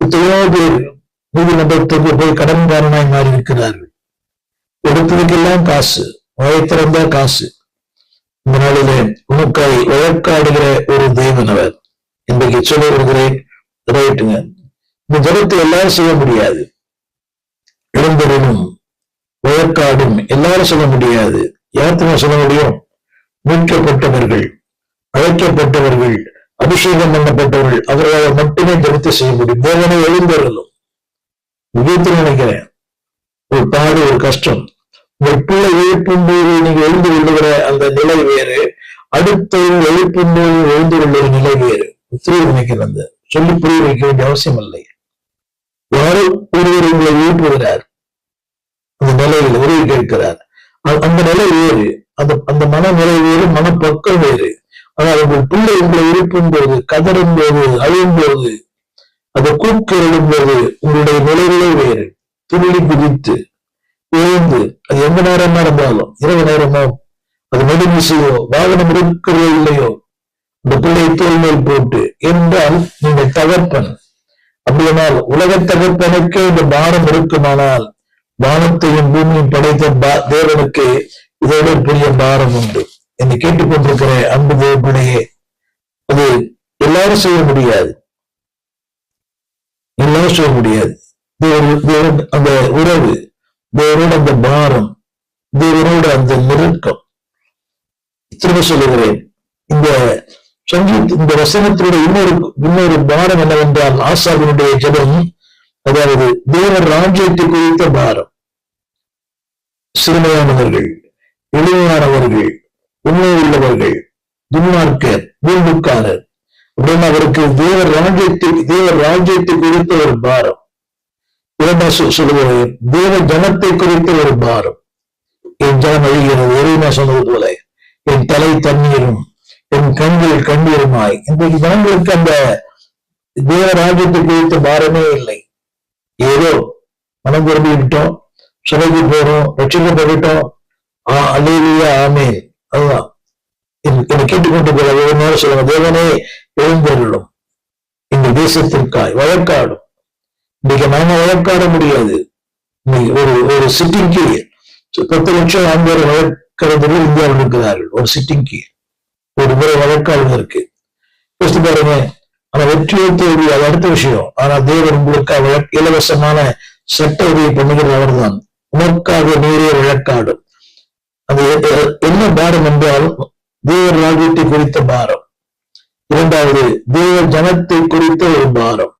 எத்தனையோ பேர் நீதிமன்றத்துக்கு போய் கடன்காரனாய் மாறி இருக்கிறார்கள். எடுத்ததுக்கெல்லாம் காசு, வயத்திறந்தா காசு. இந்த நாளிலே உனக்காய் வழக்காடுகிற ஒரு தேவன் அவர். இன்றைக்கு சொல்ல வருகிறேன், ரைட்டுங்க. இந்த ஜபத்தை எல்லாரும் செய்ய முடியாது. இளம்பெறனும் வழக்காடும் எல்லாரும் சொல்ல முடியாது. யாருக்குமே சொல்ல முடியும்? மீட்கப்பட்டவர்கள், அழைக்கப்பட்டவர்கள், அபிஷேகம் பண்ணப்பட்டவர்கள், அவர்களால் மட்டுமே ஜபத்தை செய்ய முடியும். தேவனை எழுந்தருளும். விஜயத்தில் நினைக்கிறேன், ஒரு பாடு, ஒரு கஷ்டம், உங்கள் பிள்ளை எழுப்பும் போது நீங்க எழுந்து கொள்ளுகிற அந்த நிலை வேறு, அடுத்தவர்கள் எழுப்பும் போது எழுந்து கொள்ளுகிற நிலை வேறு. நினைக்கிறேன், அந்த சொல்லி புரிய வைக்க வேண்டிய அவசியம் இல்லை. யாரோ ஒருவர் உங்களை எழுப்புகிறார், அந்த நிலையில் உதவி கேட்கிறார். அந்த நிலை வேறு, அந்த மனநிலை வேறு, மனப்பக்கம் வேறு. ஆனால் உங்கள் பிள்ளை உங்களை எழுப்பும் போது, கதறும் போது, அழும் போது, அதை கூப்பிடும் போது உங்களுடைய நிலைகளே வேறு. துள்ளி குதித்து எழுந்து, அது எந்த நேரமா இருந்தாலும், இரவு நேரமோ, அது நடுமிசையோ, வாகனம் இருக்கிறதோ இல்லையோ, அந்த பிள்ளையை தோல் மேல் போட்டு என்றால் நீங்கள் தகப்பன். அப்படியானால் உலக தகப்பனுக்கு இந்த பாரம் இருக்குமானால், வானத்தையும் பூமியும் படைத்த தேவனுக்கு இதோட பெரிய பாரம் உண்டு. என்னை கேட்டுக்கொண்டிருக்கிற அன்பு தேவனுடைய, அது எல்லாரும் செய்ய முடியாது, எல்லாரும் செய்ய முடியாது. அந்த உறவு, தேவனோட அந்த பாரம், தேவனோட அந்த நெருக்கம். திரும்ப சொல்லுகிறேன், இந்த வசனத்தினுடைய இன்னொரு பாரம் என்னவென்றால், ஆசாரியனுடைய ஜெபம், அதாவது தேவ ராஜ்யத்தை குறித்த பாரம். சிறுமையானவர்கள், எளிமையானவர்கள், உண்மை உள்ளவர்கள், துன்மார்க்கர், வீழ்வுக்காரர் அப்படின்னு அவருக்கு தேவ ராஜ்யத்தை குறித்த ஒரு பாரம். இரண்டாம் சொல்லுகிறேன், தேவ ஜனத்தை குறித்த ஒரு பாரம். என் ஜனம் அழிகிறது, எரிமா சொன்னது போல என் தலை தண்ணீரும் என் கண்கள் கண்ணீருமாய். இன்றைக்கு ஜனங்களுக்கு அந்த தேவ ராஜ்யத்தை குறித்த பாரமே இல்லை. ஏதோ மனம் திரும்பி விட்டோம், சிறைக்கு போறோம், ரட்சிக்கப்பட்டோம், அல்லேலூயா, ஆமென். அதுதான் என்னை கேட்டுக்கொண்டு போல ஒரு நேரம் சொல்லுங்க, தேவனே எழுந்தருளும், இந்த தேசத்திற்காய் வழக்காடும். இன்னைக்கு நாம வழக்காட முடியாது. ஒரு சிட்டிங்க்கு 10 லட்சம் ஆண்கள் வழக்கறிஞர்கள் இந்தியாவில் இருக்கிறார்கள். ஒரு சிட்டிங்க்கு ஒரு முறை வழக்காடுவதற்கு யோசித்து பாருங்க. ஆனா வெற்றியோ தோல்வி அது அடுத்த விஷயம். ஆனா தேவன் உங்களுக்கு இலவசமான சட்ட உதவி பண்ணுகிற அவர்தான். உனக்காக நேரே வழக்காடும். அது என்ன பாரம் என்றால், தேவ ராஜ்யத்தை குறித்த பாரம். இரண்டாவது, தேவ ஜனத்தை குறித்த ஒரு பாரம்.